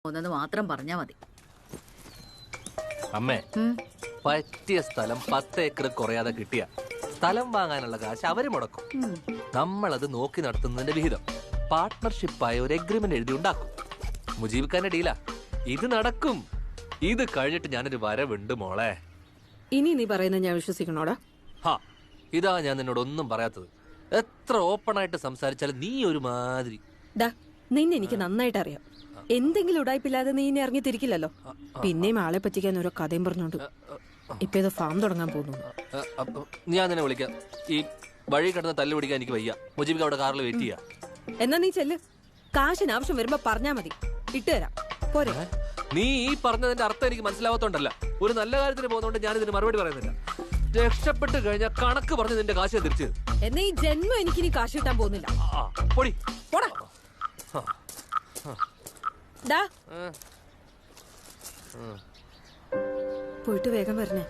ഒന്നെന്ന് മാത്രം പറഞ്ഞാ മതി. അമ്മേ, പറ്റിയ സ്ഥലം 10 ഏക്കർ കുറയാതെ കിട്ടിയ സ്ഥലം വാങ്ങാനുള്ള കാശ് അവര് മുടക്കും. നമ്മളത് നോക്കി നടത്തുന്നതിന്റെ വിഹിതം പാർട്ട്ണർഷിപ്പായ ഒരു എഗ്രിമെന്റ് എഴുതി ഉണ്ടാക്കും. മുജീബ് ഖാന്റെ ഡീലാ ഇത്. നടക്കും. ഇത് കഴിഞ്ഞിട്ട് ഞാനൊരു വരവുണ്ട് മോളെ. ഇനി നീ പറയുന്നത് ഞാൻ വിശ്വസിക്കണോടാ? ഹാ, ഇതാ ഞാൻ നിന്നോട് ഒന്നും പറയാത്തത്. എത്ര ഓപ്പൺ ആയിട്ട് സംസാരിച്ചാലും നീ ഒരു മാതിരി. നിന്നെ എനിക്ക് നന്നായിട്ട് അറിയാം. എന്തെങ്കിലും ഉടായ്പില്ലാതെ നീ ഇനി ഇറങ്ങി തിരിക്കില്ലല്ലോ. പിന്നെയും ആളെ പറ്റിക്കാൻ ഓരോ കഥയും പറഞ്ഞോണ്ട് ഇപ്പൊ ഇത് ഫാം തുടങ്ങാൻ പോകുന്നു. ഞാൻ നിന്നെ വിളിക്കാം. ഈ വഴി കിടന്ന് തല്ലു പിടിക്കാൻ എനിക്ക് വയ്യ. മുജീബ് അവിടെ കാറിൽ വെയിറ്റ് ചെയ്യാ. എന്നാ നീ ചെല്ല്. കാശിന് ആവശ്യം വരുമ്പോ പറഞ്ഞാ മതി, ഇട്ടുതരാം. പോരെ? നീ ഈ പറഞ്ഞതിന്റെ അർത്ഥം എനിക്ക് മനസ്സിലാവാത്തോണ്ടല്ല. ഒരു നല്ല കാര്യത്തിന് പോകുന്നോണ്ട് ഞാൻ ഇതിന് മറുപടി പറയുന്നില്ല. രക്ഷപ്പെട്ട് കഴിഞ്ഞാൽ കണക്ക് പറഞ്ഞ് നിന്റെ കാശ് തിരിച്ചു. എന്നാ ഈ ജന്മം എനിക്കിനി കാശ് കിട്ടാൻ പോകുന്നില്ല. പൊടി പോടാ. പോയിട്ട് വേഗം വരണേ.